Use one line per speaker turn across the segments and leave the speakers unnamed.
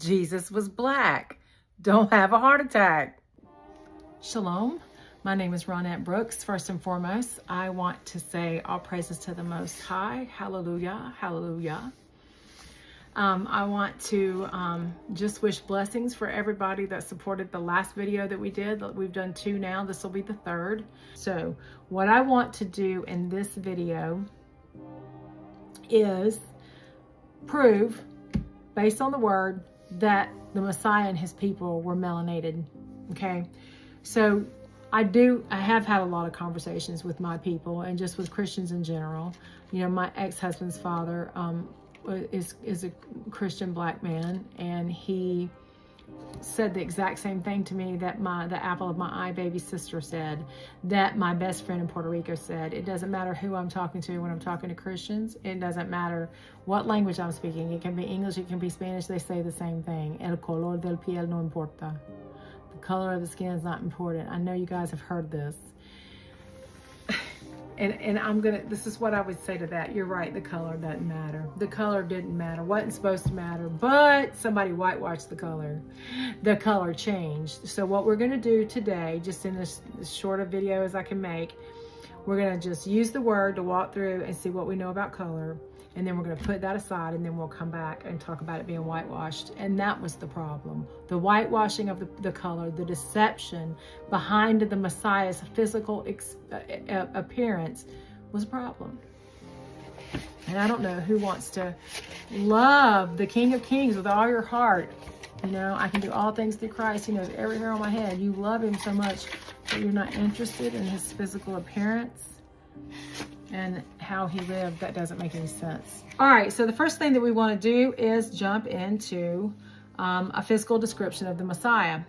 Jesus was black. Don't have a heart attack. Shalom. My name is Ronette Brooks. First and foremost, I want to say all praises to the Most High. Hallelujah. Hallelujah. I want to just wish blessings for everybody that supported the last video that we did. We've done 2 now. This will be the 3rd. So what I want to do in this video is prove, based on the word, that the Messiah and his people were melanated. Okay, so I have had a lot of conversations with my people and just with Christians in general. You know, my ex-husband's father is a Christian black man, and he said the exact same thing to me that the apple of my eye baby sister said, that my best friend in Puerto Rico said. It doesn't matter who I'm talking to when I'm talking to Christians. It doesn't matter what language I'm speaking. It can be English, it can be Spanish. They say the same thing. El color del piel no importa. The color of the skin is not important. I know you guys have heard this. And this is what I would say to that. You're right, the color doesn't matter. The color didn't matter, wasn't supposed to matter, but somebody whitewashed the color. The color changed. So what we're gonna do today, just in this as short a video as I can make, we're gonna just use the word to walk through and see what we know about color. And then we're gonna put that aside, and then we'll come back and talk about it being whitewashed. And that was the problem. The whitewashing of the color, the deception behind the Messiah's physical appearance was a problem. And I don't know who wants to love the King of Kings with all your heart. You know, I can do all things through Christ. He knows every hair on my head. You love him so much that you're not interested in his physical appearance and how he lived. That doesn't make any sense. All right, so the first thing that we want to do is jump into a physical description of the Messiah.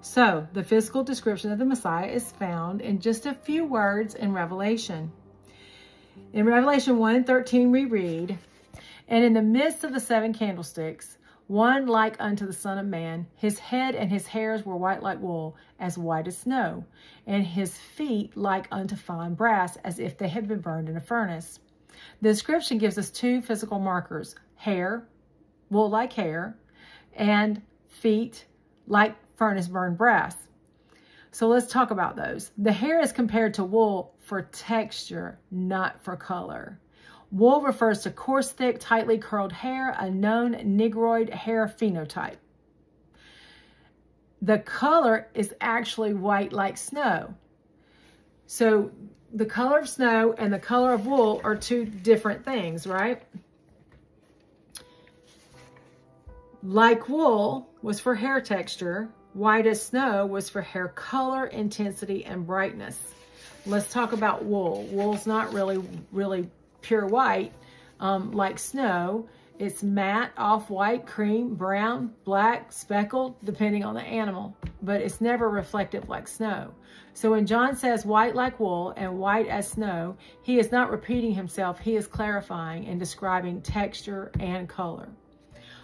So the physical description of the Messiah is found in just a few words in Revelation. In Revelation 1:13 we read, "And in the midst of the 7 candlesticks, one like unto the Son of Man, his head and his hairs were white like wool, as white as snow, and his feet like unto fine brass, as if they had been burned in a furnace." The description gives us 2 physical markers: hair, wool like hair, and feet like furnace burned brass. So let's talk about those. The hair is compared to wool for texture, not for color. Wool refers to coarse, thick, tightly curled hair, a known negroid hair phenotype. The color is actually white like snow. So the color of snow and the color of wool are 2 different things, right? Like wool was for hair texture, white as snow was for hair color, intensity, and brightness. Let's talk about wool. Wool's not really pure white like snow. It's matte, off-white, cream, brown, black, speckled, depending on the animal, but it's never reflective like snow. So when John says white like wool and white as snow, he is not repeating himself. He is clarifying and describing texture and color.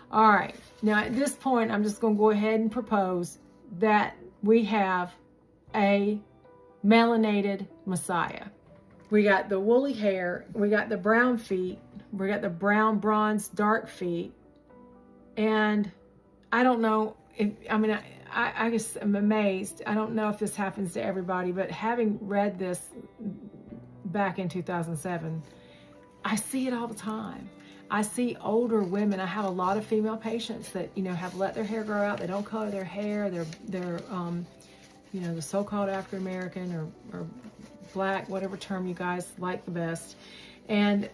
All right, now at this point, I'm just going to go ahead and propose that we have a melanated Messiah. We got the woolly hair, we got the brown feet, we got the brown, bronze, dark feet. And I don't know if, I just am amazed. I don't know if this happens to everybody, but having read this back in 2007, I see it all the time. I see older women. I have a lot of female patients that, you know, have let their hair grow out. They don't color their hair. They're you know, the so-called African-American or black, whatever term you guys like the best. And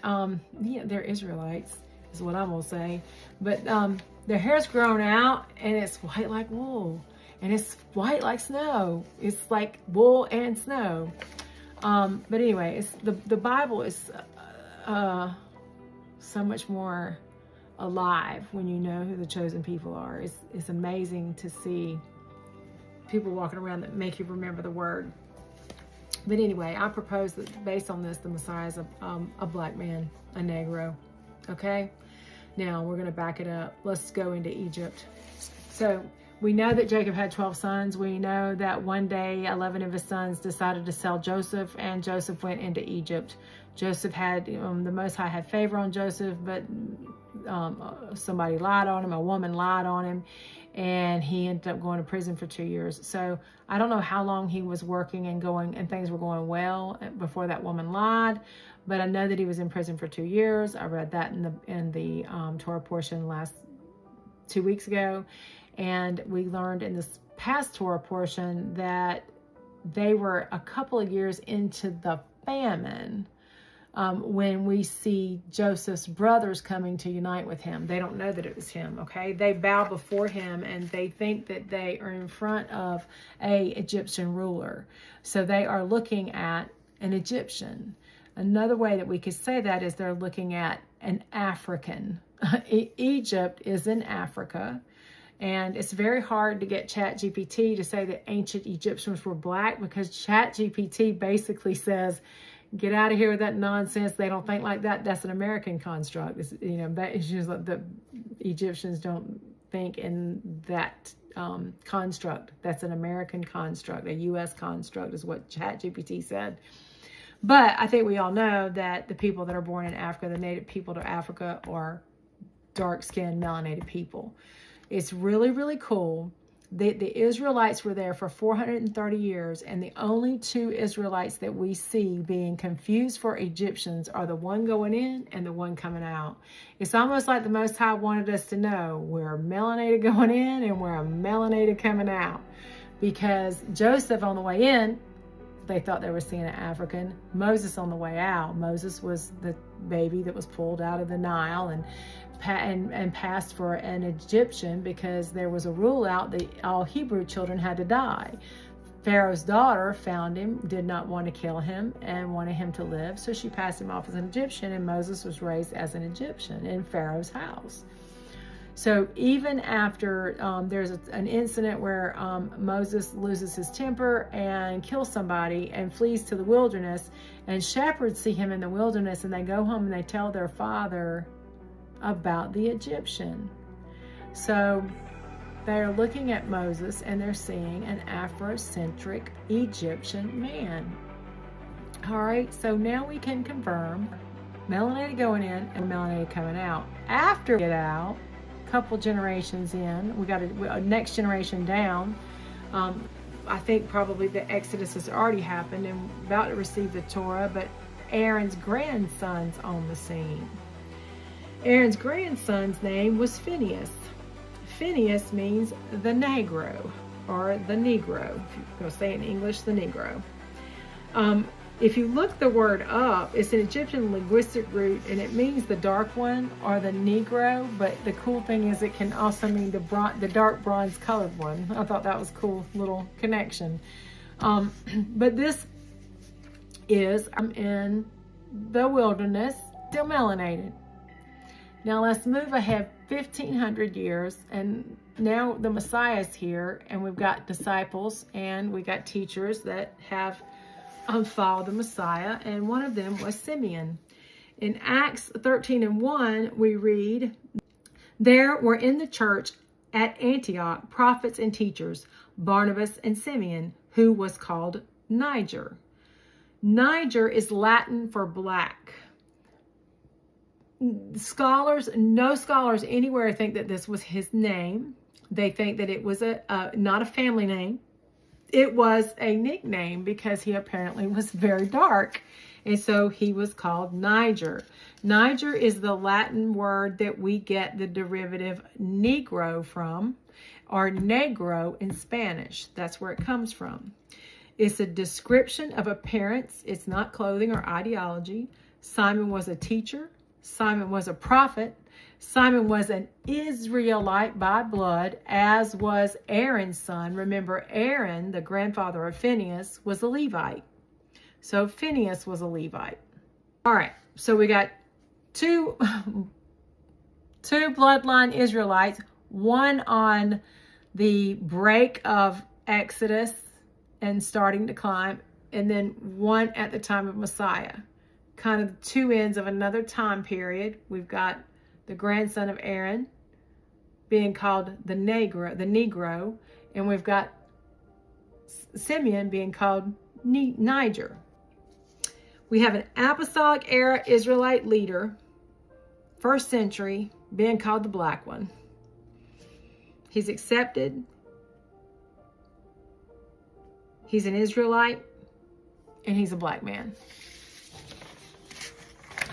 yeah, they're Israelites is what I'm gonna say. But their hair's grown out and it's white like wool. And it's white like snow. It's like wool and snow. But anyway, it's the Bible is so much more alive when you know who the chosen people are. It's amazing to see people walking around that make you remember the word. But anyway, I propose that based on this, the Messiah is a black man, a Negro. Okay? Now we're going to back it up. Let's go into Egypt. So we know that Jacob had 12 sons. We know that one day 11 of his sons decided to sell Joseph, and Joseph went into Egypt Joseph had, the Most High had favor on Joseph, but somebody lied on him, a woman lied on him, and he ended up going to prison for 2 years. So I don't know how long he was working and going, and things were going well before that woman lied, but I know that he was in prison for 2 years. I read that in the Torah portion 2 weeks ago, and we learned in this past Torah portion that they were a couple of years into the famine when we see Joseph's brothers coming to unite with him. They don't know that it was him, okay? They bow before him and they think that they are in front of a Egyptian ruler. So they are looking at an Egyptian. Another way that we could say that is they're looking at an African. Egypt is in Africa. And it's very hard to get ChatGPT to say that ancient Egyptians were black, because ChatGPT basically says, get out of here with that nonsense. They don't think like that. That's an American construct. It's, that is just like the Egyptians don't think in that construct. That's an American construct. A U.S. construct is what ChatGPT said. But I think we all know that the people that are born in Africa, the native people to Africa, are dark-skinned, melanated people. It's really, really cool. The Israelites were there for 430 years, and the only two Israelites that we see being confused for Egyptians are the one going in and the one coming out. It's almost like the Most High wanted us to know we're melanated going in and we're melanated coming out. Because Joseph on the way in, they thought they were seeing an African. Moses on the way out. Moses was the baby that was pulled out of the Nile and passed for an Egyptian, because there was a rule out that all Hebrew children had to die. Pharaoh's daughter found him, did not want to kill him, and wanted him to live, so she passed him off as an Egyptian, and Moses was raised as an Egyptian in Pharaoh's house. So even after there's an incident where Moses loses his temper and kills somebody and flees to the wilderness, and shepherds see him in the wilderness, and they go home and they tell their father about the Egyptian. So they're looking at Moses and they're seeing an Afrocentric Egyptian man. All right, so now we can confirm melanated going in and melanated coming out. After we get out, couple generations in, we got a next generation down. I think probably the Exodus has already happened and about to receive the Torah, but Aaron's grandson's on the scene. Aaron's grandson's name was Phineas. Phineas means the Negro, or the Negro. If you're going to say it in English, the Negro. If you look the word up, it's an Egyptian linguistic root, and it means the dark one or the Negro. But the cool thing is it can also mean the dark bronze colored one. I thought that was a cool little connection. But this is, I'm in the wilderness, still melanated. Now let's move ahead 1,500 years, and now the Messiah's here, and we've got disciples and we got teachers that have followed the Messiah, and one of them was Simeon. In Acts 13:1, we read, there were in the church at Antioch prophets and teachers, Barnabas and Simeon, who was called Niger. Niger is Latin for black. No scholars anywhere think that this was his name. They think that it was not a family name. It was a nickname because he apparently was very dark. And so he was called Niger. Niger is the Latin word that we get the derivative Negro from, or Negro in Spanish. That's where it comes from. It's a description of appearance. It's not clothing or ideology. Simon was a teacher. Simon was a prophet. Simon was an Israelite by blood, as was Aaron's son. Remember, Aaron, the grandfather of Phineas, was a Levite. So Phineas was a Levite. All right, so we got two bloodline Israelites, one on the break of Exodus and starting to climb, and then one at the time of Messiah. Kind of two ends of another time period. We've got the grandson of Aaron being called the Negro, and we've got Simeon being called Niger. We have an apostolic era Israelite leader, 1st century, being called the Black One. He's accepted. He's an Israelite, and he's a black man.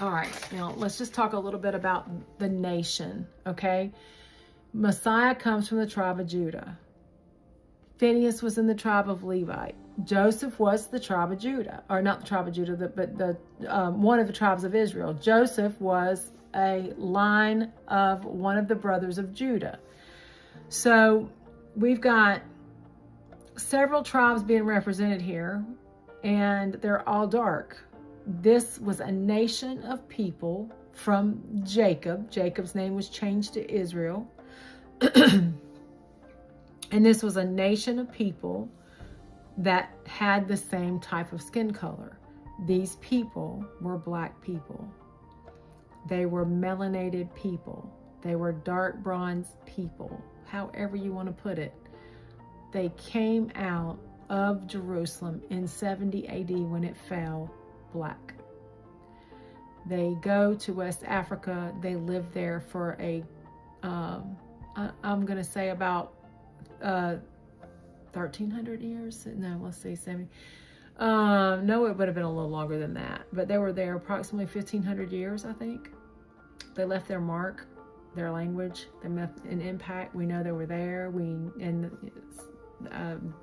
All right, now let's just talk a little bit about the nation, okay? Messiah comes from the tribe of Judah. Phineas was in the tribe of Levite. Joseph was the tribe of Judah, or not the tribe of Judah, but one of the tribes of Israel. Joseph was a line of one of the brothers of Judah. So we've got several tribes being represented here, and they're all dark. This was a nation of people from Jacob. Jacob's name was changed to Israel. And this was a nation of people that had the same type of skin color. These people were black people. They were melanated people. They were dark bronze people, however you want to put it. They came out of Jerusalem in 70 AD when it fell black. They go to West Africa. They live there for I'm going to say about 1,300 years. No, let's see, 70. No, it would have been a little longer than that. But they were there approximately 1,500 years, I think. They left their mark, their language, an impact. We know they were there.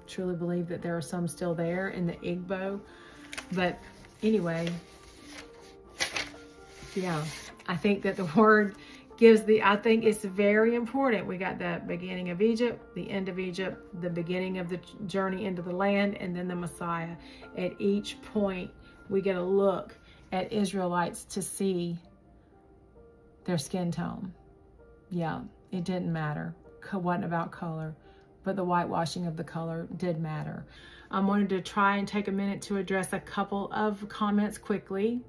Truly believe that there are some still there in the Igbo. But anyway, yeah, I think that the word I think it's very important. We got the beginning of Egypt, the end of Egypt, the beginning of the journey into the land, and then the Messiah. At each point, we get a look at Israelites to see their skin tone. Yeah, it didn't matter. It wasn't about color, but the whitewashing of the color did matter. I wanted to try and take a minute to address a couple of comments quickly.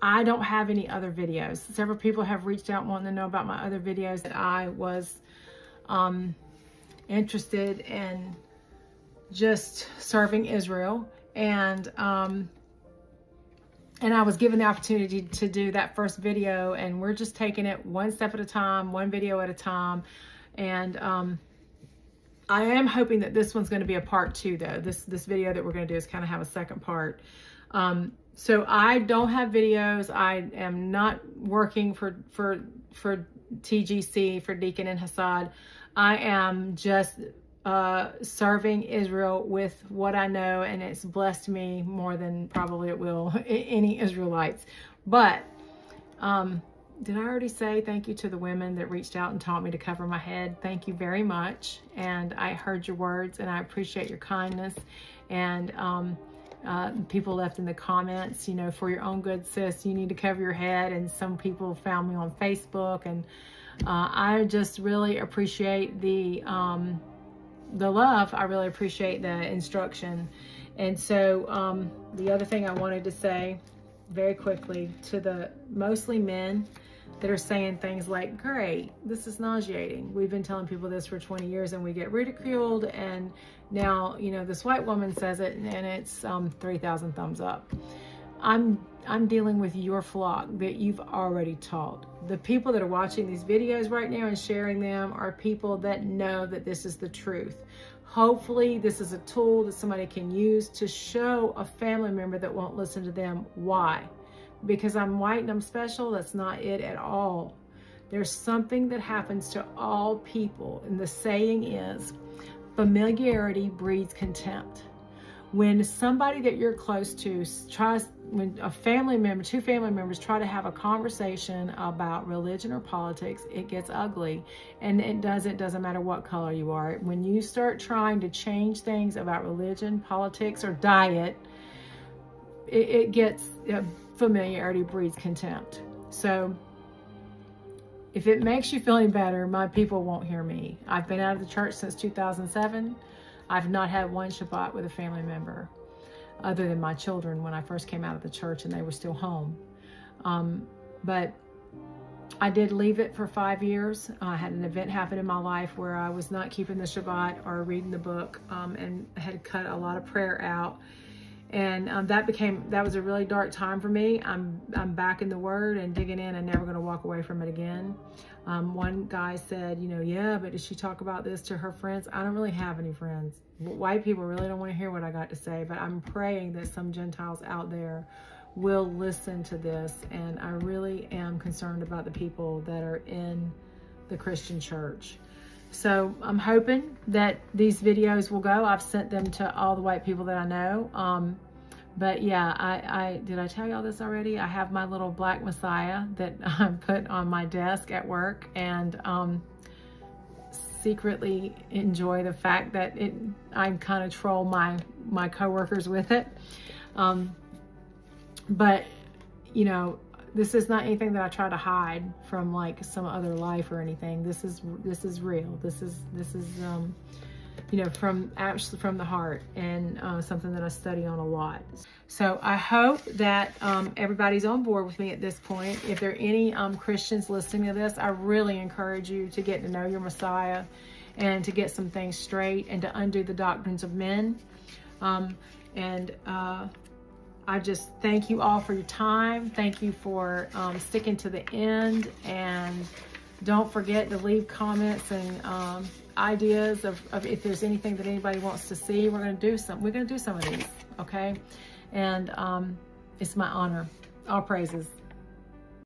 I don't have any other videos. Several people have reached out wanting to know about my other videos that I was interested in just serving Israel. And I was given the opportunity to do that first video, and we're just taking it one step at a time, one video at a time. And I am hoping that this one's going to be a part 2, though. This video that we're going to do is kind of have a second part. So I don't have videos. I am not working for TGC, for Deacon and Hassad. I am just serving Israel with what I know, and it's blessed me more than probably it will any Israelites. But did I already say thank you to the women that reached out and taught me to cover my head? Thank you very much. And I heard your words, and I appreciate your kindness. And people left in the comments, for your own good, sis, you need to cover your head. And some people found me on Facebook, and I just really appreciate the love. I really appreciate the instruction. And so the other thing I wanted to say very quickly to the mostly men that are saying things like, great, this is nauseating. We've been telling people this for 20 years and we get ridiculed, and now, this white woman says it and it's 3,000 thumbs up. I'm dealing with your flock that you've already taught. The people that are watching these videos right now and sharing them are people that know that this is the truth. Hopefully this is a tool that somebody can use to show a family member that won't listen to them why. Because I'm white and I'm special, that's not it at all. There's something that happens to all people, and the saying is, familiarity breeds contempt. When somebody that you're close to when two family members try to have a conversation about religion or politics, it gets ugly. And it doesn't matter what color you are. When you start trying to change things about religion, politics, or diet, it gets, familiarity breeds contempt. So if it makes you feel any better, my people won't hear me. I've been out of the church since 2007. I've not had one Shabbat with a family member other than my children when I first came out of the church and they were still home. But I did leave it for 5 years. I had an event happen in my life where I was not keeping the Shabbat or reading the book, and had cut a lot of prayer out. And that was a really dark time for me. I'm back in the Word and digging in and never going to walk away from it again. One guy said, yeah, but did she talk about this to her friends? I don't really have any friends. White people really don't want to hear what I got to say, but I'm praying that some Gentiles out there will listen to this. And I really am concerned about the people that are in the Christian church. So I'm hoping that these videos will go. I've sent them to all the white people that I know. But yeah, did I tell y'all this already? I have my little black Messiah that I put on my desk at work, and secretly enjoy the fact that I kind of troll my coworkers with it. But this is not anything that I try to hide from like some other life or anything. This is real. This is from the heart, and something that I study on a lot. So I hope that everybody's on board with me at this point. If there are any Christians listening to this, I really encourage you to get to know your Messiah and to get some things straight and to undo the doctrines of men. I just thank you all for your time. Thank you for sticking to the end, and don't forget to leave comments and ideas of if there's anything that anybody wants to see. We're going to do some of these, okay? And it's my honor. All praises.